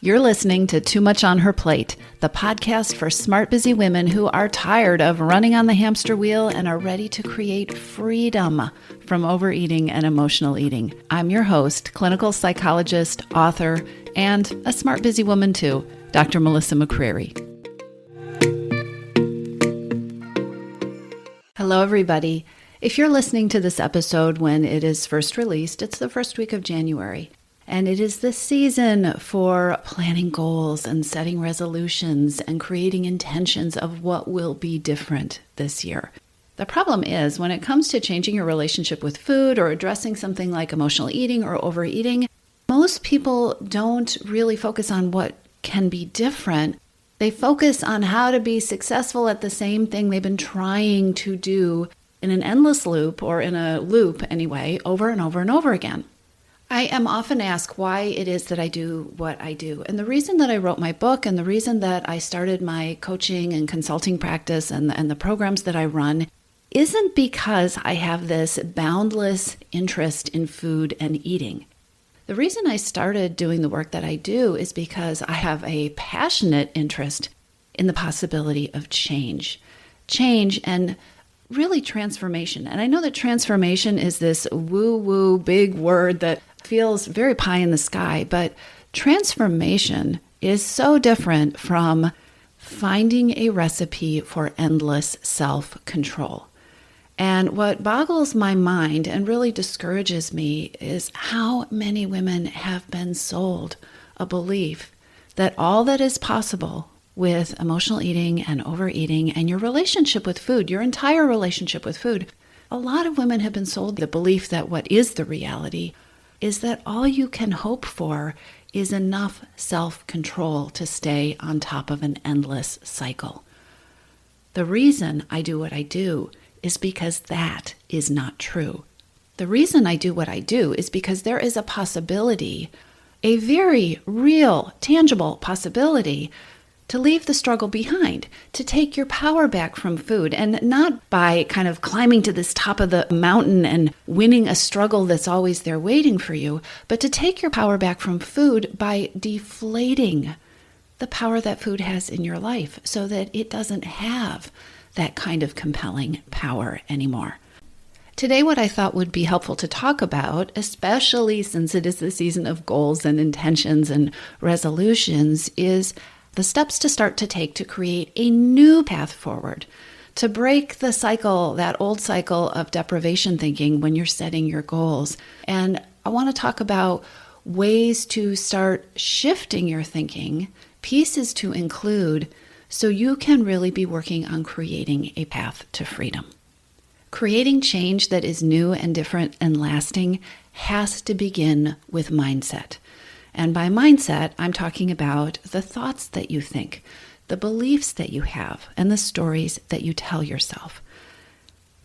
You're listening to Too Much on Her Plate, the podcast for smart, busy women who are tired of running on the hamster wheel and are ready to create freedom from overeating and emotional eating. I'm your host, clinical psychologist, author, and a smart, busy woman too, Dr. Melissa McCreary. Hello, everybody. If you're listening to this episode when it is first released, it's the first week of January. And it is the season for planning goals and setting resolutions and creating intentions of what will be different this year. The problem is when it comes to changing your relationship with food or addressing something like emotional eating or overeating, most people don't really focus on what can be different. They focus on how to be successful at the same thing they've been trying to do in an endless loop, or in a loop anyway, over and over and over again. I am often asked why it is that I do what I do. And the reason that I wrote my book and the reason that I started my coaching and consulting practice and the programs that I run isn't because I have this boundless interest in food and eating. The reason I started doing the work that I do is because I have a passionate interest in the possibility of change. Change and really transformation. And I know that transformation is this woo-woo big word that feels very pie in the sky, but transformation is so different from finding a recipe for endless self-control. And what boggles my mind and really discourages me is how many women have been sold a belief that all that is possible with emotional eating and overeating and your relationship with food, your entire relationship with food, a lot of women have been sold the belief that what is the reality is that all you can hope for is enough self-control to stay on top of an endless cycle. The reason I do what I do is because that is not true. The reason I do what I do is because there is a possibility, a very real, tangible possibility, to leave the struggle behind, to take your power back from food, and not by kind of climbing to this top of the mountain and winning a struggle that's always there waiting for you, but to take your power back from food by deflating the power that food has in your life so that it doesn't have that kind of compelling power anymore. Today, what I thought would be helpful to talk about, especially since it is the season of goals and intentions and resolutions, is the steps to start to take to create a new path forward, to break the cycle, that old cycle of deprivation thinking when you're setting your goals. And I want to talk about ways to start shifting your thinking, pieces to include, so you can really be working on creating a path to freedom. Creating change that is new and different and lasting has to begin with mindset. And by mindset, I'm talking about the thoughts that you think, the beliefs that you have, and the stories that you tell yourself.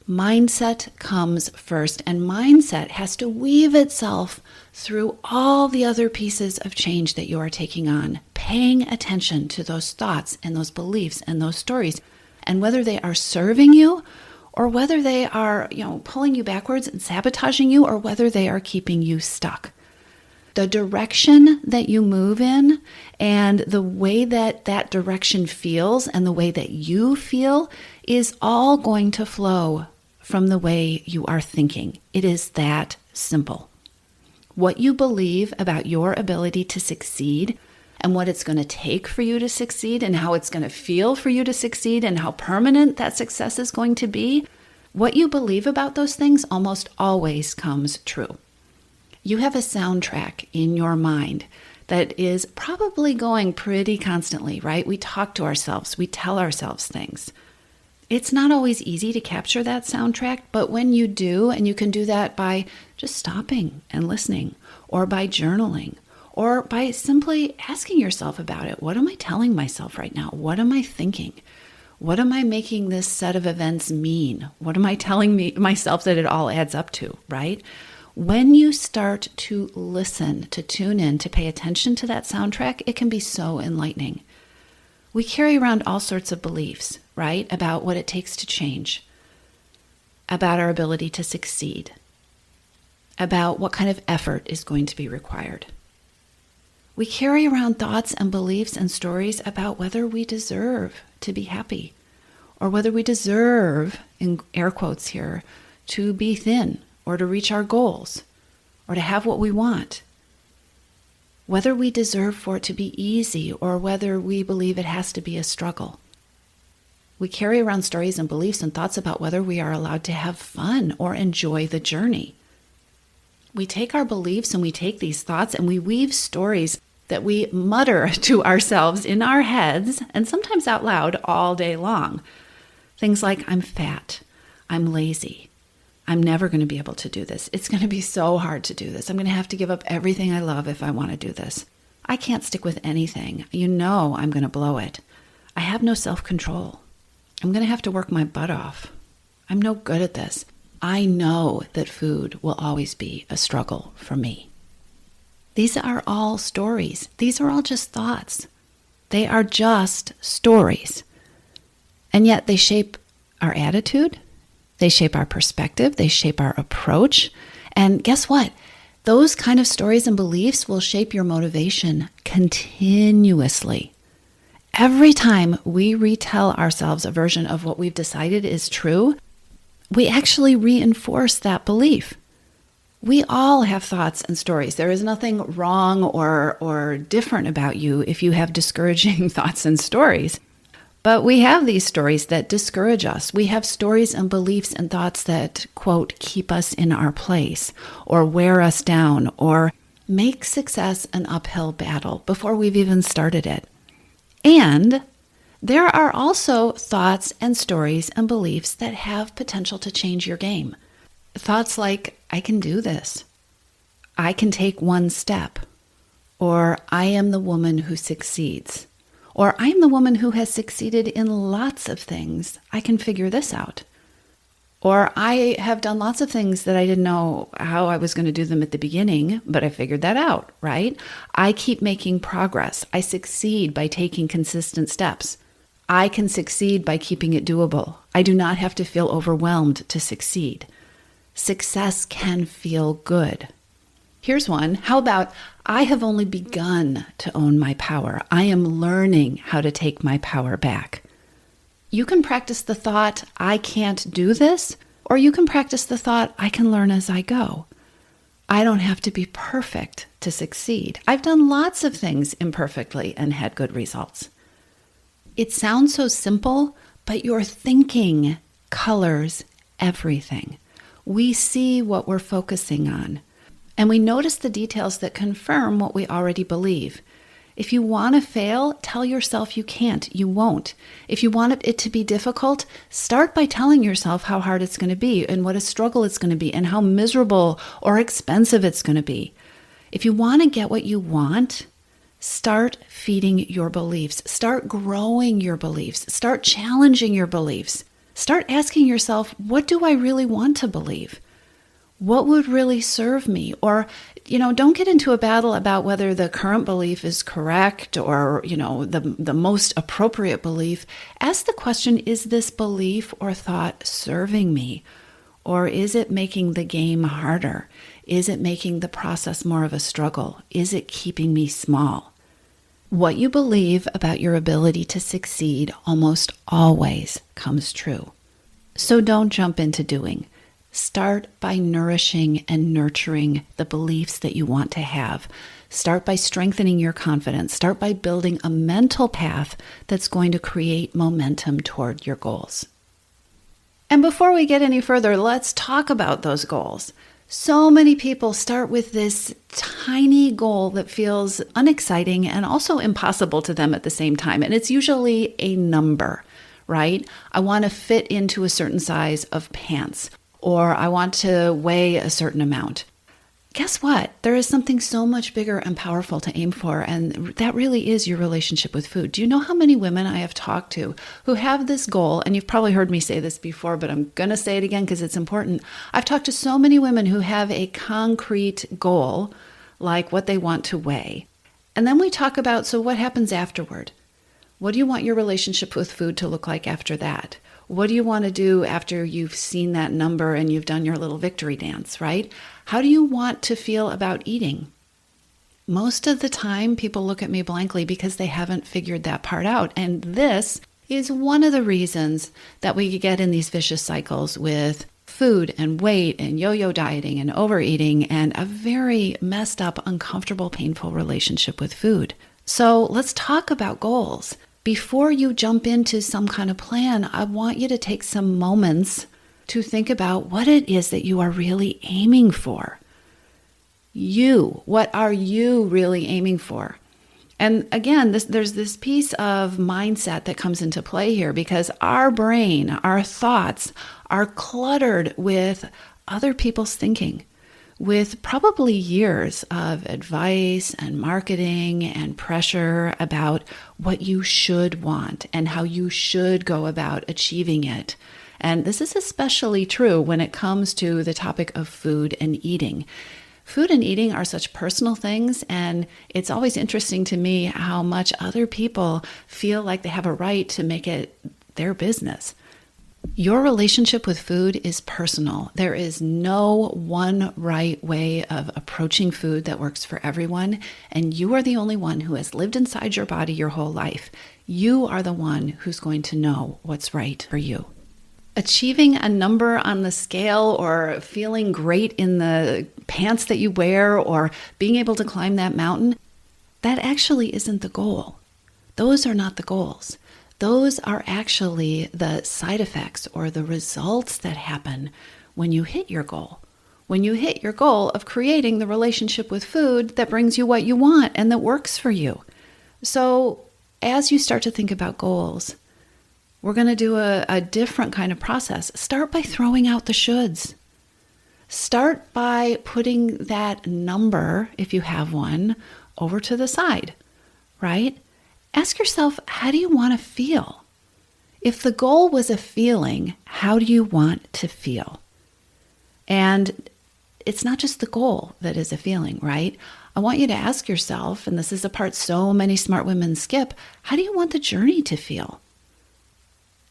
Mindset comes first, and mindset has to weave itself through all the other pieces of change that you are taking on, paying attention to those thoughts and those beliefs and those stories, and whether they are serving you or whether they are, pulling you backwards and sabotaging you, or whether they are keeping you stuck. The direction that you move in and the way that that direction feels and the way that you feel is all going to flow from the way you are thinking. It is that simple. What you believe about your ability to succeed and what it's going to take for you to succeed and how it's going to feel for you to succeed and how permanent that success is going to be, what you believe about those things almost always comes true. You have a soundtrack in your mind that is probably going pretty constantly, right? We talk to ourselves, we tell ourselves things. It's not always easy to capture that soundtrack, but when you do, and you can do that by just stopping and listening, or by journaling, or by simply asking yourself about it. What am I telling myself right now? What am I thinking? What am I making this set of events mean? What am I telling myself that it all adds up to, right? When you start to listen, to tune in, to pay attention to that soundtrack, it can be so enlightening. We carry around all sorts of beliefs, right, about what it takes to change, about our ability to succeed, about what kind of effort is going to be required. We carry around thoughts and beliefs and stories about whether we deserve to be happy, or whether we deserve, in air quotes here, to be thin, or to reach our goals, or to have what we want. Whether we deserve for it to be easy, or whether we believe it has to be a struggle. We carry around stories and beliefs and thoughts about whether we are allowed to have fun or enjoy the journey. We take our beliefs and we take these thoughts and we weave stories that we mutter to ourselves in our heads, and sometimes out loud, all day long. Things like, I'm fat, I'm lazy, I'm never going to be able to do this. It's going to be so hard to do this. I'm going to have to give up everything I love if I want to do this. I can't stick with anything. You know I'm going to blow it. I have no self-control. I'm going to have to work my butt off. I'm no good at this. I know that food will always be a struggle for me. These are all stories. These are all just thoughts. They are just stories. And yet they shape our attitude. They shape our perspective. They shape our approach. And guess what? Those kind of stories and beliefs will shape your motivation continuously. Every time we retell ourselves a version of what we've decided is true, we actually reinforce that belief. We all have thoughts and stories. There is nothing wrong or different about you if you have discouraging thoughts and stories. But we have these stories that discourage us. We have stories and beliefs and thoughts that, quote, keep us in our place or wear us down or make success an uphill battle before we've even started it. And there are also thoughts and stories and beliefs that have potential to change your game. Thoughts like, I can do this. I can take one step. Or I am the woman who succeeds. Or I am the woman who has succeeded in lots of things. I can figure this out. Or I have done lots of things that I didn't know how I was going to do them at the beginning, but I figured that out, right? I keep making progress. I succeed by taking consistent steps. I can succeed by keeping it doable. I do not have to feel overwhelmed to succeed. Success can feel good. Here's one. How about, I have only begun to own my power. I am learning how to take my power back. You can practice the thought, I can't do this, or you can practice the thought, I can learn as I go. I don't have to be perfect to succeed. I've done lots of things imperfectly and had good results. It sounds so simple, but your thinking colors everything. We see what we're focusing on, and we notice the details that confirm what we already believe. If you want to fail, tell yourself you can't, you won't. If you want it to be difficult, start by telling yourself how hard it's going to be and what a struggle it's going to be and how miserable or expensive it's going to be. If you want to get what you want, start feeding your beliefs. Start growing your beliefs. Start challenging your beliefs. Start asking yourself, what do I really want to believe? What would really serve me? Or, don't get into a battle about whether the current belief is correct or, the most appropriate belief. Ask the question, is this belief or thought serving me? Or is it making the game harder? Is it making the process more of a struggle? Is it keeping me small? What you believe about your ability to succeed almost always comes true. So don't jump into doing. Start by nourishing and nurturing the beliefs that you want to have. Start by strengthening your confidence. Start by building a mental path that's going to create momentum toward your goals. And before we get any further, let's talk about those goals. So many people start with this tiny goal that feels unexciting and also impossible to them at the same time. And it's usually a number, right? I want to fit into a certain size of pants, or I want to weigh a certain amount. Guess what? There is something so much bigger and powerful to aim for, and that really is your relationship with food. Do you know how many women I have talked to who have this goal? And you've probably heard me say this before, but I'm going to say it again because it's important. I've talked to so many women who have a concrete goal, like what they want to weigh. And then we talk about, so what happens afterward? What do you want your relationship with food to look like after that? What do you want to do after you've seen that number and you've done your little victory dance, right? How do you want to feel about eating? Most of the time, people look at me blankly because they haven't figured that part out. And this is one of the reasons that we get in these vicious cycles with food and weight and yo-yo dieting and overeating and a very messed up, uncomfortable, painful relationship with food. So let's talk about goals. Before you jump into some kind of plan, I want you to take some moments to think about what it is that you are really aiming for. What are you really aiming for? And again, there's this piece of mindset that comes into play here because our brain, our thoughts are cluttered with other people's thinking, with probably years of advice and marketing and pressure about what you should want and how you should go about achieving it. And this is especially true when it comes to the topic of food and eating. Food and eating are such personal things, and it's always interesting to me how much other people feel like they have a right to make it their business. Your relationship with food is personal. There is no one right way of approaching food that works for everyone, and you are the only one who has lived inside your body your whole life. You are the one who's going to know what's right for you. Achieving a number on the scale or feeling great in the pants that you wear or being able to climb that mountain, that actually isn't the goal. Those are not the goals. Those are actually the side effects or the results that happen when you hit your goal. When you hit your goal of creating the relationship with food that brings you what you want and that works for you. So as you start to think about goals, we're going to do a different kind of process. Start by throwing out the shoulds. Start by putting that number, if you have one, over to the side, right? Ask yourself, how do you want to feel? If the goal was a feeling, how do you want to feel? And it's not just the goal that is a feeling, right? I want you to ask yourself, and this is the part so many smart women skip, how do you want the journey to feel?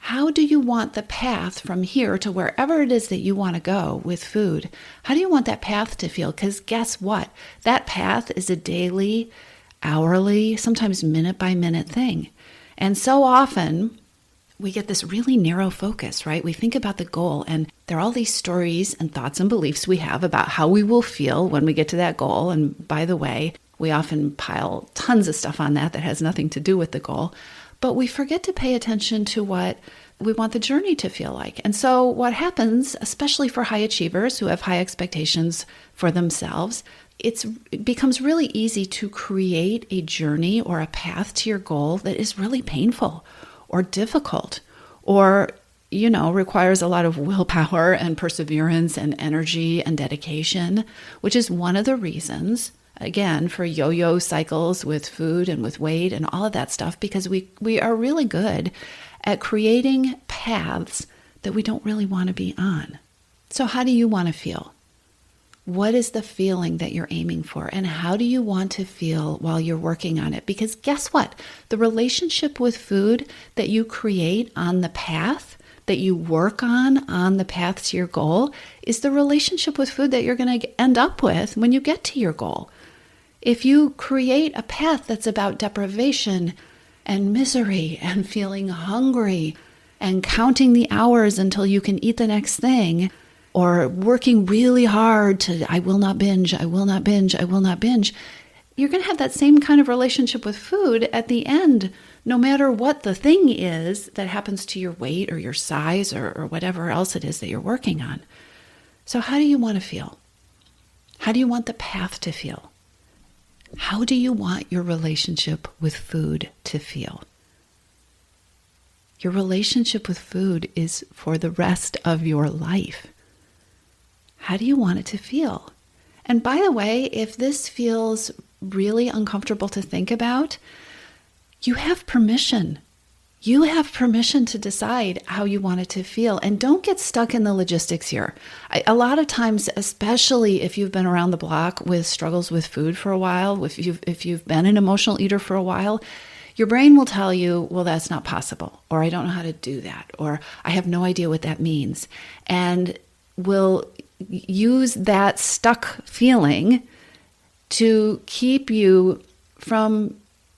How do you want the path from here to wherever it is that you want to go with food? How do you want that path to feel? Because guess what? That path is a daily, hourly, sometimes minute by minute thing. And so often we get this really narrow focus, right? We think about the goal and there are all these stories and thoughts and beliefs we have about how we will feel when we get to that goal. And by the way, we often pile tons of stuff on that has nothing to do with the goal. But we forget to pay attention to what we want the journey to feel like. And so what happens, especially for high achievers who have high expectations for themselves, it becomes really easy to create a journey or a path to your goal that is really painful or difficult or, requires a lot of willpower and perseverance and energy and dedication, which is one of the reasons again, for yo-yo cycles with food and with weight and all of that stuff, because we are really good at creating paths that we don't really want to be on. So how do you want to feel? What is the feeling that you're aiming for? And how do you want to feel while you're working on it? Because guess what? The relationship with food that you create on the path, that you work on the path to your goal, is the relationship with food that you're going to end up with when you get to your goal. If you create a path that's about deprivation and misery and feeling hungry and counting the hours until you can eat the next thing, or working really hard to, I will not binge, I will not binge, I will not binge, you're going to have that same kind of relationship with food at the end, no matter what the thing is that happens to your weight or your size or whatever else it is that you're working on. So how do you want to feel? How do you want the path to feel? How do you want your relationship with food to feel? Your relationship with food is for the rest of your life. How do you want it to feel? And by the way, if this feels really uncomfortable to think about, you have permission. You have permission to decide how you want it to feel. And don't get stuck in the logistics here. A lot of times, especially if you've been around the block with struggles with food for a while, if you've been an emotional eater for a while, your brain will tell you, well, that's not possible, or I don't know how to do that, or I have no idea what that means. And will use that stuck feeling to keep you from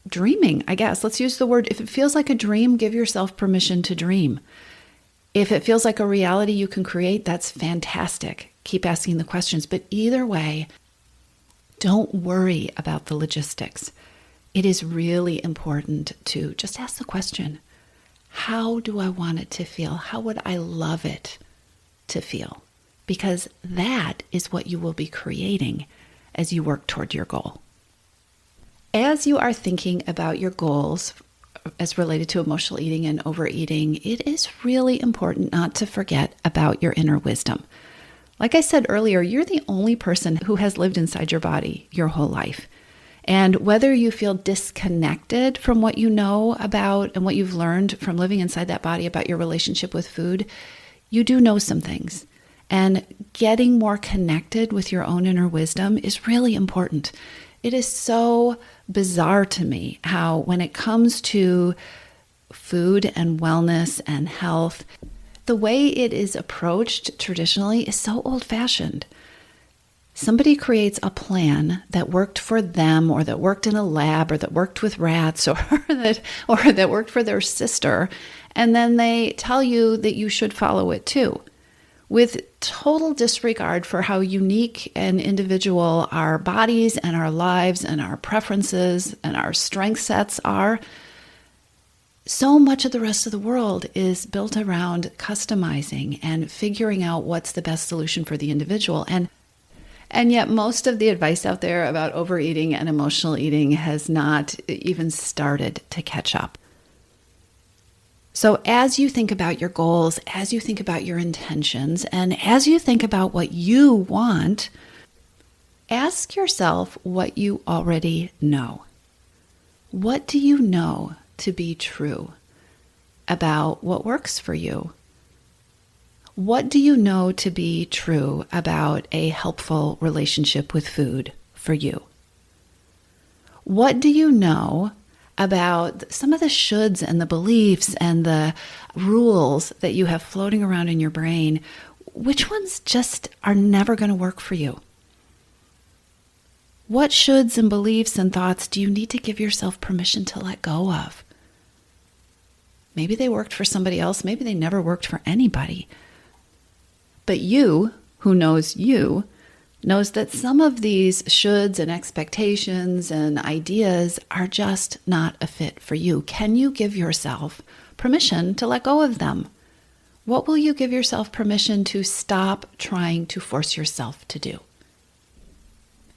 dreaming, I guess. Let's use the word, if it feels like a dream, give yourself permission to dream. If it feels like a reality you can create, that's fantastic. Keep asking the questions. But either way, don't worry about the logistics. It is really important to just ask the question, how do I want it to feel? How would I love it to feel? Because that is what you will be creating as you work toward your goal. As you are thinking about your goals as related to emotional eating and overeating, it is really important not to forget about your inner wisdom. Like I said earlier, you're the only person who has lived inside your body your whole life. And whether you feel disconnected from what you know about and what you've learned from living inside that body about your relationship with food, you do know some things. And getting more connected with your own inner wisdom is really important. It is so bizarre to me how when it comes to food and wellness and health, the way it is approached traditionally is so old-fashioned. Somebody creates a plan that worked for them, or that worked in a lab, or that worked with rats, or that worked for their sister, and then they tell you that you should follow it too, with total disregard for how unique and individual our bodies and our lives and our preferences and our strength sets are. So much of the rest of the world is built around customizing and figuring out what's the best solution for the individual. And yet most of the advice out there about overeating and emotional eating has not even started to catch up. So as you think about your goals, as you think about your intentions, and as you think about what you want, ask yourself what you already know. What do you know to be true about what works for you? What do you know to be true about a helpful relationship with food for you? What do you know about some of the shoulds and the beliefs and the rules that you have floating around in your brain? Which ones just are never going to work for you? What shoulds and beliefs and thoughts do you need to give yourself permission to let go of? Maybe they worked for somebody else. Maybe they never worked for anybody. But you, who knows you, knows that some of these shoulds and expectations and ideas are just not a fit for you. Can you give yourself permission to let go of them? What will you give yourself permission to stop trying to force yourself to do?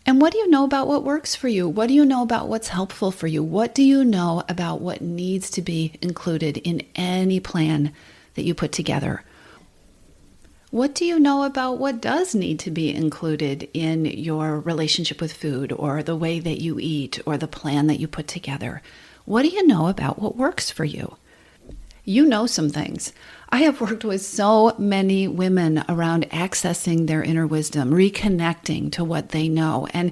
And what do you know about what works for you? What do you know about what's helpful for you? What do you know about what needs to be included in any plan that you put together? What do you know about what does need to be included in your relationship with food, or the way that you eat, or the plan that you put together? What do you know about what works for you? You know some things. I have worked with so many women around accessing their inner wisdom, reconnecting to what they know. And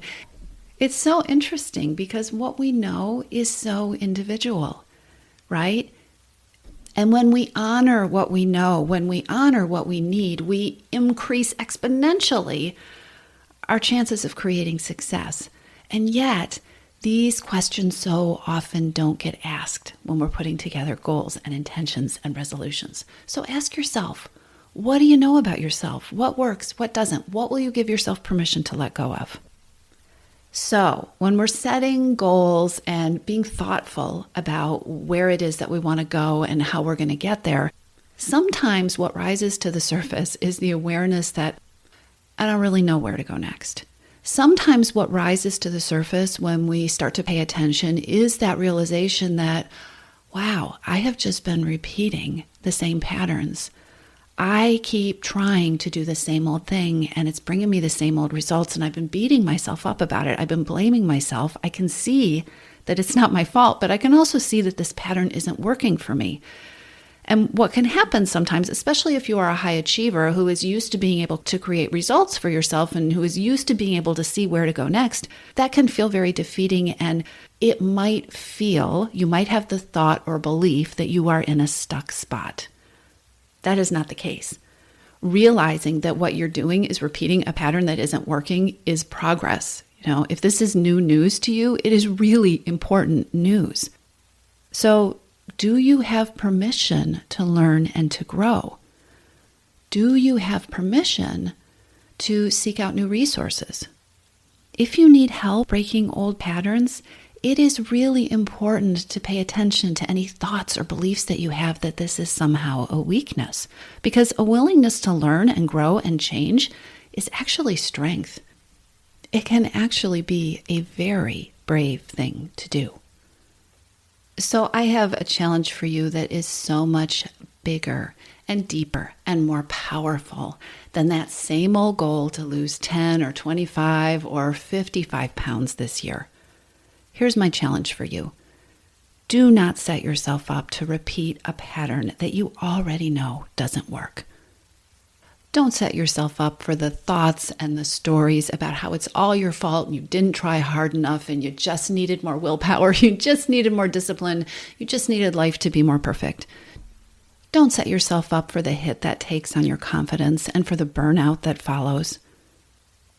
it's so interesting because what we know is so individual, right? And when we honor what we know, when we honor what we need, we increase exponentially our chances of creating success. And yet, these questions so often don't get asked when we're putting together goals and intentions and resolutions. So ask yourself, what do you know about yourself? What works? What doesn't? What will you give yourself permission to let go of? So when we're setting goals and being thoughtful about where it is that we want to go and how we're going to get there, sometimes what rises to the surface is the awareness that I don't really know where to go next. Sometimes what rises to the surface when we start to pay attention is that realization that, wow, I have just been repeating the same patterns. I keep trying to do the same old thing and it's bringing me the same old results, and I've been beating myself up about it. I've been blaming myself. I can see that it's not my fault, but I can also see that this pattern isn't working for me. And what can happen sometimes, especially if you are a high achiever who is used to being able to create results for yourself and who is used to being able to see where to go next, that can feel very defeating, and it might feel, you might have the thought or belief that you are in a stuck spot. That is not the case. Realizing that what you're doing is repeating a pattern that isn't working is progress. If this is new news to you, it is really important news. So, do you have permission to learn and to grow? Do you have permission to seek out new resources? If you need help breaking old patterns, it is really important to pay attention to any thoughts or beliefs that you have that this is somehow a weakness, because a willingness to learn and grow and change is actually strength. It can actually be a very brave thing to do. So I have a challenge for you that is so much bigger and deeper and more powerful than that same old goal to lose 10 or 25 or 55 pounds this year. Here's my challenge for you. Do not set yourself up to repeat a pattern that you already know doesn't work. Don't set yourself up for the thoughts and the stories about how it's all your fault and you didn't try hard enough and you just needed more willpower, you just needed more discipline, you just needed life to be more perfect. Don't set yourself up for the hit that takes on your confidence and for the burnout that follows.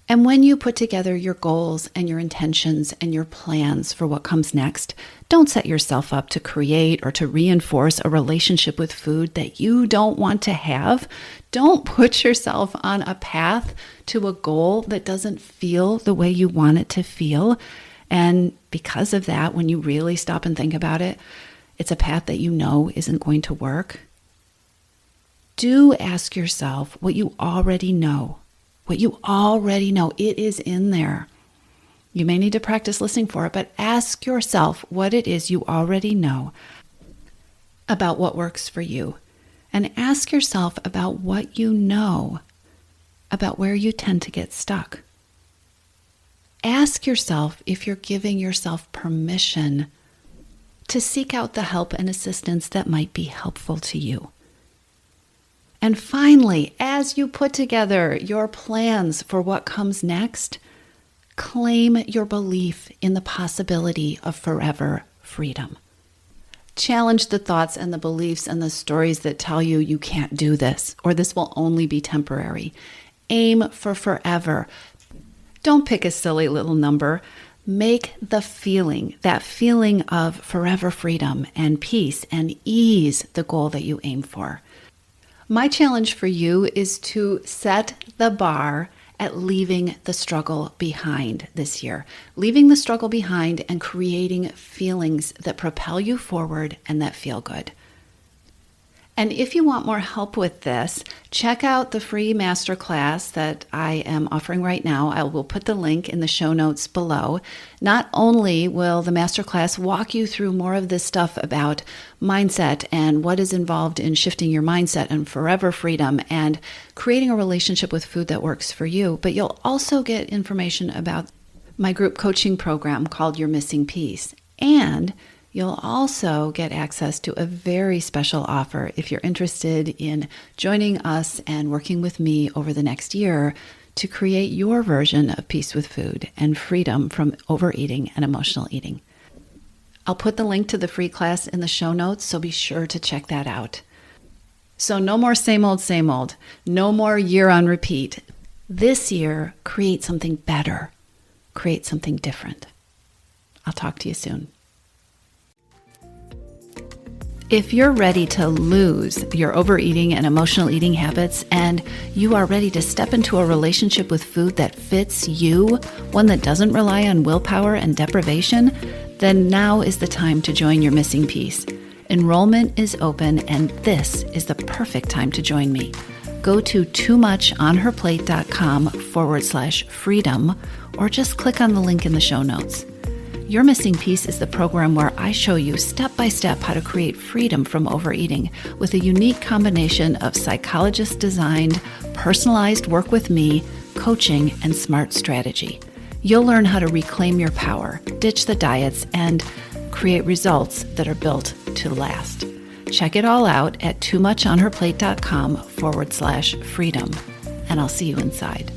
And when you put together your goals and your intentions and your plans for what comes next, don't set yourself up to create or to reinforce a relationship with food that you don't want to have. Don't put yourself on a path to a goal that doesn't feel the way you want it to feel. And because of that, when you really stop and think about it, it's a path that you know isn't going to work. Do ask yourself what you already know. What you already know, it is in there. You may need to practice listening for it, but ask yourself what it is you already know about what works for you. And ask yourself about what you know about where you tend to get stuck. Ask yourself if you're giving yourself permission to seek out the help and assistance that might be helpful to you. And finally, as you put together your plans for what comes next, claim your belief in the possibility of forever freedom. Challenge the thoughts and the beliefs and the stories that tell you you can't do this or this will only be temporary. Aim for forever. Don't pick a silly little number. Make the feeling, that feeling of forever freedom and peace and ease, the goal that you aim for. My challenge for you is to set the bar at leaving the struggle behind this year. Leaving the struggle behind and creating feelings that propel you forward and that feel good. And if you want more help with this, check out the free masterclass that I am offering right now. I will put the link in the show notes below. Not only will the masterclass walk you through more of this stuff about mindset and what is involved in shifting your mindset and forever freedom and creating a relationship with food that works for you, but you'll also get information about my group coaching program called Your Missing Piece. And you'll also get access to a very special offer if you're interested in joining us and working with me over the next year to create your version of peace with food and freedom from overeating and emotional eating. I'll put the link to the free class in the show notes, so be sure to check that out. So no more same old, same old. No more year on repeat. This year, create something better. Create something different. I'll talk to you soon. If you're ready to lose your overeating and emotional eating habits and you are ready to step into a relationship with food that fits you, one that doesn't rely on willpower and deprivation, then now is the time to join Your Missing Piece. Enrollment is open and this is the perfect time to join me. Go to toomuchonherplate.com/freedom or just click on the link in the show notes. Your Missing Piece is the program where I show you step-by-step how to create freedom from overeating with a unique combination of psychologist-designed, personalized work with me, coaching, and smart strategy. You'll learn how to reclaim your power, ditch the diets, and create results that are built to last. Check it all out at toomuchonherplate.com/freedom, and I'll see you inside.